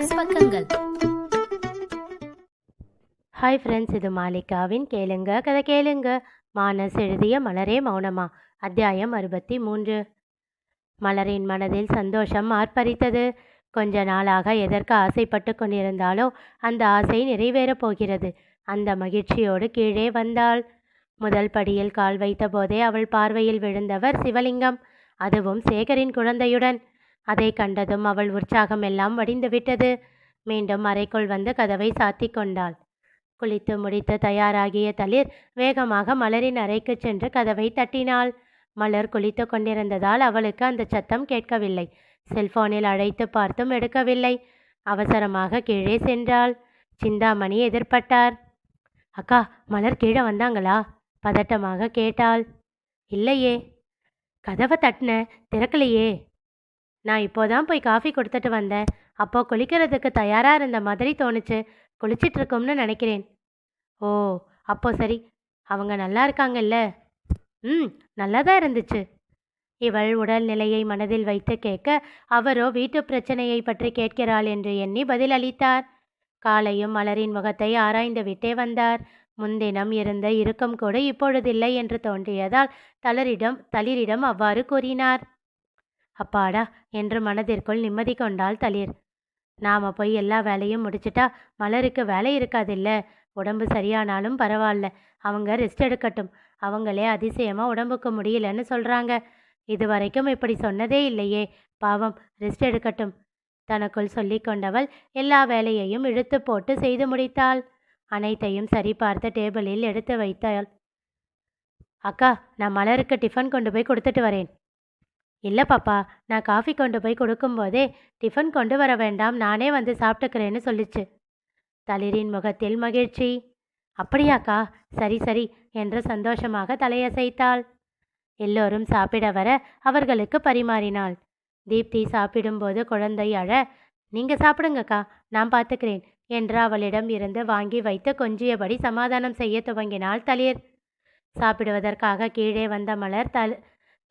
Minus பக்கங்கள். Hi friends, இது மாலிகாவின் கேளுங்க கதை கேளுங்க. மானஸ் எழுதிய மலரே மௌனமா, அத்தியாயம் 63. மலரின் மனதில் சந்தோஷம் ஆர்ப்பரித்தது. கொஞ்ச நாளாக எதற்கு ஆசைப்பட்டு கொண்டிருந்தாலோ அந்த ஆசை நிறைவேறப் போகிறது. அந்த மகிழ்ச்சியோடு கீழே வந்தாள். முதல் படியில் கால் வைத்த போதே அவள் பார்வையில் விழுந்தவர் சிவலிங்கம், அதுவும் சேகரின் குழந்தையுடன். அதை கண்டதும் அவள் உற்சாகம் எல்லாம் வடிந்துவிட்டது. மீண்டும் அறைக்குள் வந்து கதவை சாத்தி கொண்டாள். குளித்து முடித்து தயாராகிய தளிர் வேகமாக மலரின் அறைக்கு சென்று கதவை தட்டினாள். மலர் குளித்து கொண்டிருந்ததால் அவளுக்கு அந்த சத்தம் கேட்கவில்லை. செல்போனில் அழைத்து பார்த்தும் எடுக்கவில்லை. அவசரமாக கீழே சென்றாள். சிந்தாமணி எதிர்பட்டார். அக்கா, மலர் கீழே வந்தாங்களா? பதட்டமாக கேட்டாள். இல்லையே. கதவை தட்டின, திறக்கலையே. நான் இப்போதான் போய் காஃபி கொடுத்துட்டு வந்தேன். அப்போ குளிக்கிறதுக்கு தயாராக இருந்த மாதிரி தோணுச்சு. குளிச்சிட்டு இருக்கோம்னு நினைக்கிறேன். ஓ, அப்போ சரி. அவங்க நல்லா இருக்காங்கல்ல? நல்லா தான் இருந்துச்சு. இவள் உடல்நிலையை மனதில் வைத்து கேட்க அவரோ வீட்டு பிரச்சனையை பற்றி கேட்கிறாள் என்று எண்ணி பதில் அளித்தார். காலையும் மலரின் முகத்தை ஆராய்ந்து விட்டே வந்தார். முன்தினம் இருந்த இறுக்கம் கூட இப்பொழுதில்லை என்று தோன்றியதால் தளிரிடம் அவ்வாறு கூறினார். அப்பாடா என்று மனதிற்குள் நிம்மதி கொண்டாள் தளிர். நாம போய் எல்லா வேலையும் முடிச்சிட்டா மலருக்கு வேலை இருக்காதில்ல. உடம்பு சரியானாலும் பரவாயில்ல, அவங்க ரெஸ்ட் எடுக்கட்டும். அவங்களே அதிசயமாக உடம்புக்கு முடியலன்னு சொல்கிறாங்க. இது வரைக்கும் இப்படி சொன்னதே இல்லையே. பாவம், ரெஸ்ட் எடுக்கட்டும். தனக்குள் சொல்லி கொண்டவள் எல்லா வேலையையும் இழுத்து போட்டு செய்து முடித்தாள். அனைத்தையும் சரி பார்த்து டேபிளில் எடுத்து வைத்தாள். அக்கா, நான் மலருக்கு டிஃபன் கொண்டு போய் கொடுத்துட்டு வரேன். இல்லை பாப்பா, நான் காஃபி கொண்டு போய் கொடுக்கும்போதே டிஃபன் கொண்டு வர வேண்டாம், நானே வந்து சாப்பிட்டுக்கிறேன்னு சொல்லிச்சு. தளிரின் முகத்தில் மகிழ்ச்சி. அப்படியாக்கா, சரி சரி என்று சந்தோஷமாக தலையசைத்தாள். எல்லோரும் சாப்பிட வர அவர்களுக்கு பரிமாறினாள். தீப்தி சாப்பிடும்போது குழந்தை அழ, நீங்கள் சாப்பிடுங்கக்கா, நான் பார்த்துக்கிறேன் என்று அவளிடம் இருந்து வாங்கி வைத்து கொஞ்சியபடி சமாதானம் செய்ய துவங்கினாள் தளிர். சாப்பிடுவதற்காக கீழே வந்த மலர்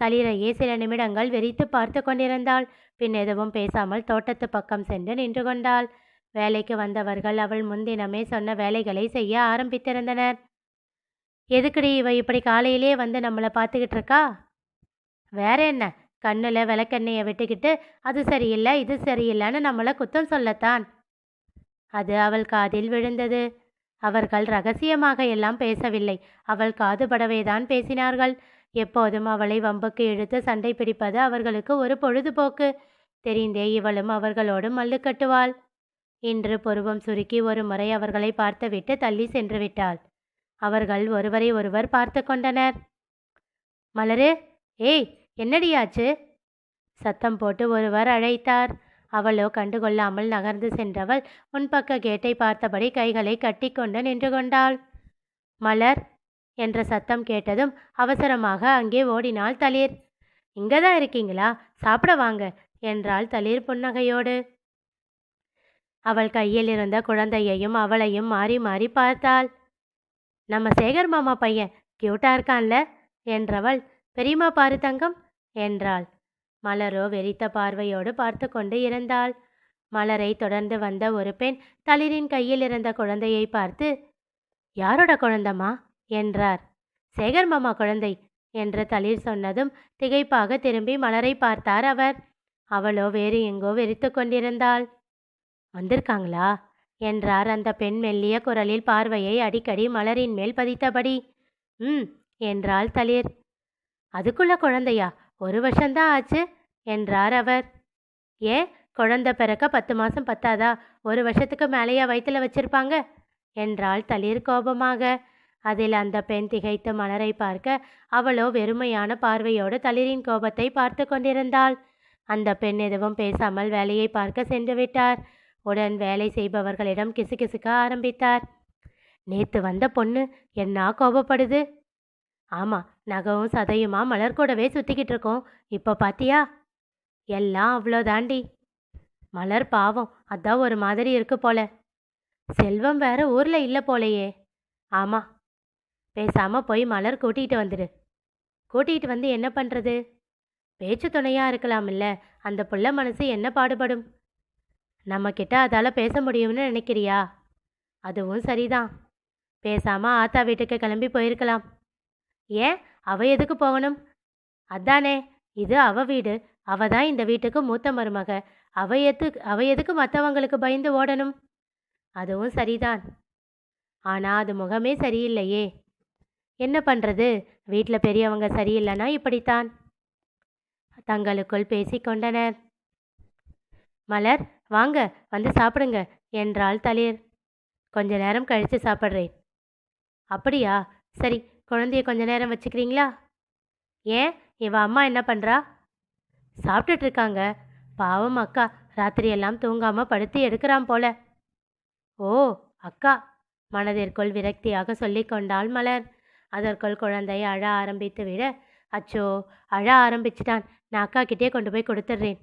தளிரையே சில நிமிடங்கள் வெறித்து பார்த்து கொண்டிருந்தாள். பின் எதுவும் பேசாமல் தோட்டத்து பக்கம் சென்று நின்று கொண்டாள். வேலைக்கு வந்தவர்கள் அவள் முன்தினமே சொன்ன வேலைகளை செய்ய ஆரம்பித்திருந்தனர். எதுக்குடி இவ இப்படி காலையிலே வந்து நம்மளை பார்த்துக்கிட்டு இருக்கா? வேற என்ன, கண்ணில் விளக்கெண்ணெயை விட்டுக்கிட்டு அது சரியில்லை இது சரியில்லைன்னு நம்மளை குத்தம் சொல்லத்தான். அது அவள் காதில் விழுந்தது. அவர்கள் ரகசியமாக எல்லாம் பேசவில்லை, அவள் காதுபடவேதான் பேசினார்கள். எப்போதும் அவளை வம்புக்கு இழுத்து சண்டை பிடிப்பது அவர்களுக்கு ஒரு பொழுதுபோக்கு. தெரிந்தே இவளும் அவர்களோடு மல்லு கட்டுவாள். இன்று புருவம் சுருக்கி ஒரு முறை அவர்களை பார்த்துவிட்டு தள்ளி சென்று விட்டாள். அவர்கள் ஒருவரை ஒருவர் பார்த்து கொண்டனர். மலரு, ஏய், என்னடியாச்சு? சத்தம் போட்டு ஒருவர் அழைத்தார். அவளோ கண்டுகொள்ளாமல் நகர்ந்து சென்றவள் முன்பக்க கேட்டை பார்த்தபடி கைகளை கட்டி கொண்டு நின்று கொண்டாள். மலர் என்ற சத்தம் கேட்டதும் அவசரமாக அங்கே ஓடினாள் தளிர். இங்கதான் இருக்கீங்களா? சாப்பிட வாங்க என்றாள் தளிர் புன்னகையோடு. அவள் கையில் இருந்த குழந்தையையும் அவளையும் மாறி மாறி பார்த்தாள். நம்ம சேகர் மாமா பையன் கியூட்டா இருக்கான்ல என்றவள். பெரியம்மா பாரு தங்கம் என்றாள். மலரோ வெறித்த பார்வையோடு பார்த்து கொண்டு இருந்தாள். மலரை தொடர்ந்து வந்த ஒரு பெண் தளிரின் கையில் இருந்த குழந்தையை பார்த்து, யாரோட குழந்தம்மா என்றார். சேகர் மாமா குழந்தை என்று தளிர் சொன்னதும் திகைப்பாக திரும்பி மலரை பார்த்தார் அவர். அவளோ வேறு எங்கோ வெறித்து கொண்டிருந்தாள். வந்திருக்காங்களா என்றார் அந்த பெண் மெல்லிய குரலில் பார்வையை அடிக்கடி மலரின் மேல் பதித்தபடி. என்றாள் தளிர். அதுக்குள்ள குழந்தையா? 1 வருஷம்தான் ஆச்சு என்றார் அவர். ஏன், குழந்தை பிறக்க 10 மாதம் பத்தாதா? 1 வருஷத்துக்கு மேலேயா வயிற்றுல வச்சிருப்பாங்க என்றாள் தளிர் கோபமாக. அதில் அந்த பெண் திகைத்து மலரை பார்க்க அவளோ வெறுமையான பார்வையோடு தளிரின் கோபத்தை பார்த்து கொண்டிருந்தாள். அந்த பெண் எதுவும் பேசாமல் வேலையை பார்க்க சென்று விட்டார். உடன் வேலை செய்பவர்களிடம் கிசுகிசுக்க ஆரம்பித்தார். நேத்து வந்த பொண்ணு என்ன கோபப்படுது? ஆமா, நகவும் சதையுமா மலர் கூடவே சுத்திக்கிட்டு இருக்கோம். இப்போ பாத்தியா? எல்லாம் அவ்வளோதாண்டி. மலர் பாவம், அதான் ஒரு மாதிரி இருக்கு போல. செல்வம் வேற ஊர்ல இல்லை போலையே. ஆமா, பேசாம போய் மலர் கூட்டிகிட்டு வந்துடு. கூட்டிகிட்டு வந்து என்ன பண்றது? பேச்சு துணையா இருக்கலாம் இல்ல? அந்த புள்ள மனசு என்ன பாடுபடும்? நம்மக்கிட்ட அதால் பேச முடியும்னு நினைக்கிறியா? அதுவும் சரிதான். பேசாமல் ஆத்தா வீட்டுக்கு கிளம்பி போயிருக்கலாம். ஏன், அவ எதுக்கு போகணும்? அதானே, இது அவ வீடு. அவ தான் இந்த வீட்டுக்கு மூத்த மருமக. அவ எதுக்கு மற்றவங்களுக்கு பயந்து ஓடணும்? அதுவும் சரிதான். ஆனால் அது முகமே சரியில்லையே. என்ன பண்ணுறது, வீட்டில் பெரியவங்க சரியில்லைன்னா இப்படித்தான். தங்களுக்குள் பேசிக்கொண்டனர். மலர், வாங்க வந்து சாப்பிடுங்க என்றாள் தளிர். கொஞ்ச நேரம் கழித்து சாப்பிட்றேன். அப்படியா, சரி, குழந்தைய கொஞ்ச நேரம் வச்சுக்கிறீங்களா? ஏன், இவ அம்மா என்ன பண்ணுறா? சாப்பிட்டுட்டு இருக்காங்க. பாவம் அக்கா, ராத்திரியெல்லாம் தூங்காமல் படுத்து எடுக்கிறான் போல. ஓ, அக்கா, மனதிற்குள் விரக்தியாக சொல்லிக்கொண்டாள் மலர். அதற்குள் குழந்தை அழ ஆரம்பித்து விட, அச்சோ, அழ ஆரம்பிச்சிட்டான், நான் அக்கா கிட்டே கொண்டு போய் கொடுத்துட்றேன்.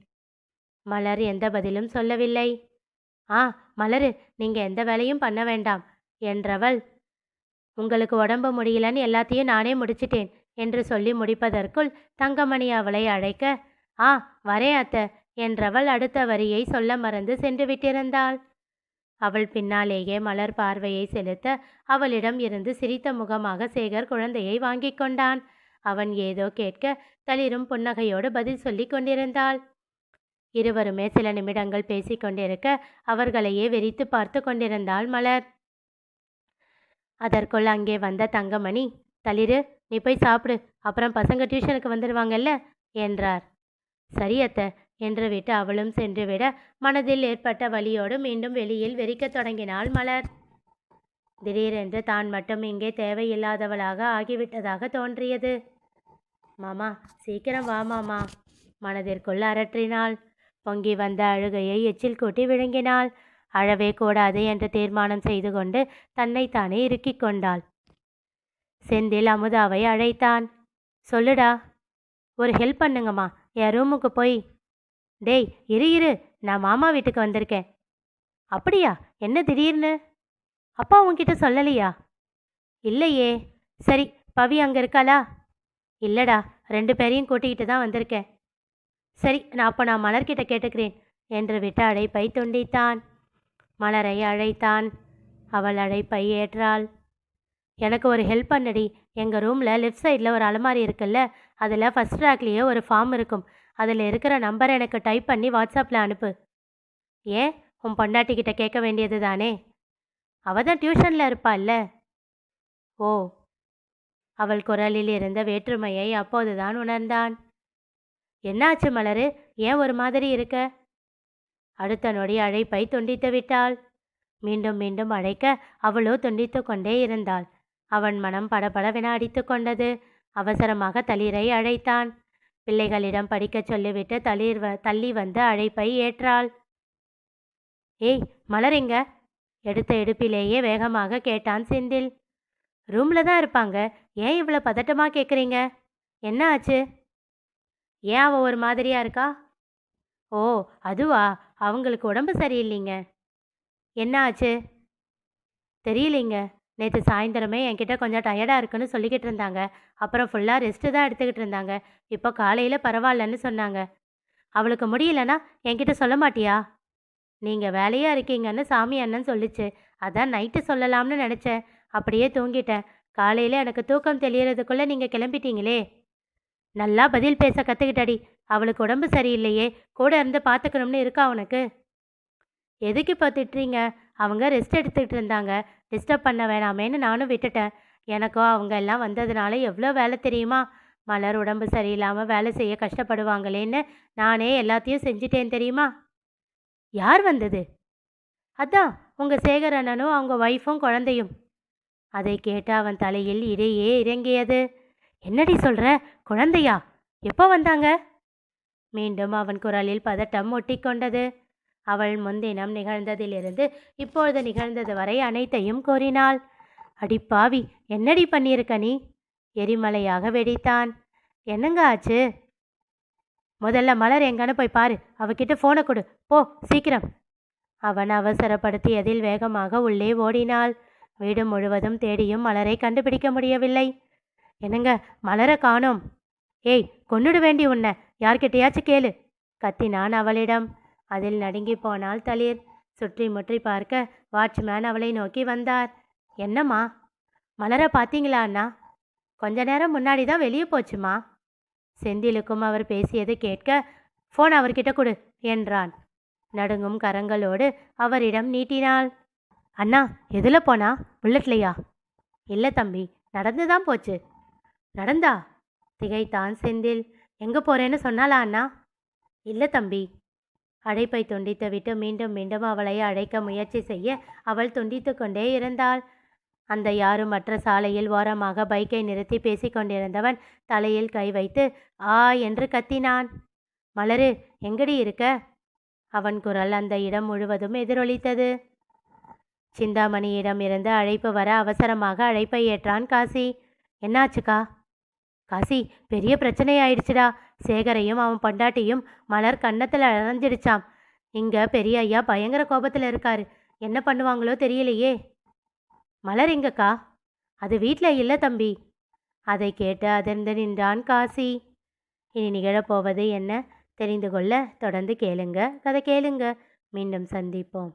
மலர் எந்த பதிலும் சொல்லவில்லை. ஆ மலரு, நீங்கள் எந்த வேலையும் பண்ண வேண்டாம் என்றவள், உங்களுக்கு உடம்பு முடியலன்னு எல்லாத்தையும் நானே முடிச்சிட்டேன் என்று சொல்லி முடிப்பதற்குள் தங்கமணி அவளை அழைக்க, ஆ வரேன் அத்தை என்றவள் அடுத்த வரியை சொல்ல மறந்து சென்று விட்டிருந்தாள். அவள் பின்னாலேயே மலர் பார்வையை செலுத்த அவளிடம் இருந்து சிரித்த முகமாக சேகர் குழந்தையை வாங்கி கொண்டான். அவன் ஏதோ கேட்க தளிரும் புன்னகையோடு பதில் சொல்லி கொண்டிருந்தாள். இருவருமே சில நிமிடங்கள் பேசிக்கொண்டிருக்க அவர்களையே வெறித்து பார்த்து கொண்டிருந்தாள் மலர். அதற்குள் அங்கே வந்த தங்கமணி, தளிரு, நீ போய் சாப்பிடு, அப்புறம் பசங்க டியூஷனுக்கு வந்துடுவாங்கல்ல என்றார். சரி அத்தை என்று விட்டு அவளும் சென்றுவிட மனதில் ஏற்பட்ட வலியோடு மீண்டும் வெளியில் வெறிக்கத் தொடங்கினாள் மலர். திடீரென்று தான் மட்டும் இங்கே தேவையில்லாதவளாக ஆகிவிட்டதாக தோன்றியது. மாமா, சீக்கிரம் வா மாமா, மனதிற்குள் அரற்றினாள். பொங்கி வந்த அழுகையை எச்சில் கூட்டி விழுங்கினாள். அழவே கூடாது என்று தீர்மானம் செய்து கொண்டு தன்னைத்தானே இறுக்கிக் கொண்டாள். செந்தில் அமுதாவை அழைத்தான். சொல்லுடா. ஒரு ஹெல்ப் பண்ணுங்கம்மா, என் ரூமுக்கு போய். டேய் இரு இரு, நான் மாமா வீட்டுக்கு வந்திருக்கேன். அப்படியா, என்ன திடீர்னு? அப்பா உன்கிட்ட சொல்லலையா? இல்லையே. சரி, பவி அங்கே இருக்காளா? இல்லைடா, 2 பேரையும் கூட்டிக்கிட்டு தான் வந்திருக்கேன். சரி, நான் மலர்கிட்ட கேட்டுக்கிறேன் என்று விட்டு அழைப்பை துண்டித்தான். மலரை அழைத்தான். அவள் அழைப்பை ஏற்றாள். எனக்கு ஒரு ஹெல்ப் பண்ணுடி. எங்கள் ரூமில் லெஃப்ட் சைடில் ஒரு அலமாரி இருக்குல்ல, அதில் ஃபஸ்ட் ரேக்லேயே ஒரு ஃபார்ம் இருக்கும். அதில் இருக்கிற நம்பரை எனக்கு டைப் பண்ணி வாட்ஸ்அப்பில் அனுப்பு. ஏன், உன் பொண்டாட்டிக்கிட்ட கேட்க வேண்டியது தானே? அவள் தான் டியூஷனில் இருப்பாள்ல. ஓ. அவள் குரலில் இருந்த வேற்றுமையை அப்போதுதான் உணர்ந்தான். என்னாச்சு மலரு, ஏன் ஒரு மாதிரி இருக்க? அடுத்த நொடி அழைப்பை துண்டித்து விட்டாள். மீண்டும் மீண்டும் அழைக்க அவளோ துண்டித்து கொண்டே இருந்தாள். அவன் மனம் படபடவென அடித்து கொண்டது. அவசரமாக தளிரை அழைத்தான். பிள்ளைகளிடம் படிக்கச் சொல்லிவிட்டு தள்ளி வந்து அழைப்பை ஏற்றாள். ஏய் மலர் எங்க? எடுத்த எடுப்பிலேயே வேகமாக கேட்டான் செந்தில். ரூமில் தான் இருப்பாங்க. ஏன் இவ்வளோ பதட்டமாக கேட்குறீங்க? என்ன ஆச்சு? ஏன் அவள் ஒரு மாதிரியா இருக்கா? ஓ அதுவா, அவங்களுக்கு உடம்பு சரியில்லைங்க. என்ன ஆச்சு? தெரியலைங்க. நேற்று சாயந்தரமே என்கிட்ட கொஞ்சம் டயர்டாக இருக்குன்னு சொல்லிக்கிட்டு இருந்தாங்க. அப்புறம் ஃபுல்லாக ரெஸ்ட்டு தான் எடுத்துக்கிட்டு இருந்தாங்க. இப்போ காலையில் பரவாயில்லன்னு சொன்னாங்க. அவளுக்கு முடியலன்னா என்கிட்ட சொல்ல மாட்டியா? நீங்கள் வேலையாக இருக்கீங்கன்னு சாமி அண்ணன் சொல்லிச்சு. அதான் நைட்டு சொல்லலாம்னு நினச்சேன். அப்படியே தூங்கிட்டேன். காலையில் எனக்கு தூக்கம் தெளியறதுக்குள்ளே நீங்கள் கிளம்பிட்டீங்களே. நல்லா பதில் பேச கற்றுக்கிட்டடி. அவளுக்கு உடம்பு சரியில்லையே, கூட இருந்து பார்த்துக்கணும்னு இருக்கா உனக்கு? எதுக்கு இப்போ திட்டுறீங்க? அவங்க ரெஸ்ட் எடுத்துக்கிட்டு இருந்தாங்க. டிஸ்டர்ப் பண்ண வேணாமேன்னு நானும் விட்டுட்டேன். எனக்கோ அவங்க எல்லாம் வந்ததுனால எவ்வளோ வேலை தெரியுமா? மலர் உடம்பு சரியில்லாமல் வேலை செய்ய கஷ்டப்படுவாங்களேன்னு நானே எல்லாத்தையும் செஞ்சிட்டேன் தெரியுமா? யார் வந்தது? அதான் உங்கள் சேகர் அண்ணனும் அவங்க ஒய்ஃபும் குழந்தையும். அதை கேட்டு அவன் தலையில் இடையே இறங்கியது. என்னடி சொல்கிற? குழந்தையா? எப்போ வந்தாங்க? மீண்டும் அவன் குரலில் பதட்டம் ஒட்டிக்கொண்டது. அவள் முன்தினம் நிகழ்ந்ததிலிருந்து இப்பொழுது நிகழ்ந்தது வரை அனைத்தையும் கூறினாள். அடிப்பாவி, என்னடி பண்ணியிருக்க நீ? எரிமலையாக வெடித்தான். என்னங்க ஆச்சு? முதல்ல மலர் எங்கன்னு போய் பாரு. அவகிட்ட ஃபோனை கொடு, போ சீக்கிரம். அவன் அவசரப்படுத்தியதில் வேகமாக உள்ளே ஓடினாள். வீடு முழுவதும் தேடியும் மலரை கண்டுபிடிக்க முடியவில்லை. என்னங்க, மலரை காணோம். ஏய், கொன்னுடு வேண்டி உன்னை, யார்கிட்டையாச்சும் கேளு, கத்தினான் அவளிடம். அதில் நடுங்கி போனாள் தளிர். சுற்றி முற்றி பார்க்க வாட்ச்மேன் அவளை நோக்கி வந்தார். என்னம்மா, மலரை பார்த்தீங்களா அண்ணா? கொஞ்ச நேரம் முன்னாடி தான் வெளியே போச்சுமா. செந்திலுக்கும் அவர் பேசியது கேட்க, ஃபோன் அவர்கிட்ட கொடு என்றான். நடுங்கும் கரங்களோடு அவரிடம் நீட்டினாள். அண்ணா, எதில் போனா? புல்லட்லையா? இல்லை தம்பி, நடந்து தான் போச்சு. நடந்தா? திகைத்தான் செந்தில். எங்கே போகிறேன்னு சொன்னாலா அண்ணா? இல்லை தம்பி. அழைப்பை துண்டித்து விட்டு மீண்டும் மீண்டும் அவளை அழைக்க முயற்சி செய்ய அவள் துண்டித்து கொண்டே இருந்தாள். அந்த யாருமற்ற சாலையில் ஓரமாக பைக்கை நிறுத்தி பேசிக்கொண்டிருந்தவன் தலையில் கை வைத்து ஆ என்று கத்தினான். மலரு, எங்கடி இருக்க? அவன் குரல் அந்த இடம் முழுவதும் எதிரொலித்தது. சிந்தாமணியிடம் இருந்து அழைப்பு வர அவசரமாக அழைப்பை ஏற்றான் காசி. என்னாச்சுக்கா? காசி, பெரிய பிரச்சனை ஆயிடுச்சுடா. சேகரையும் அவன் பொண்டாட்டியும் மலர் கன்னத்தில் அரைஞ்சிடுச்சாம். இங்க பெரிய ஐயா பயங்கர கோபத்தில் இருக்காரு. என்ன பண்ணுவாங்களோ தெரியலையே. மலர் எங்கக்கா? அது வீட்டில் இல்லை தம்பி. அதை கேட்டு அதிர்ந்து நின்றான் காசி. இனி நிகழப்போவது என்ன தெரிந்து கொள்ள தொடர்ந்து கேளுங்க. கதை கேளுங்க. மீண்டும் சந்திப்போம்.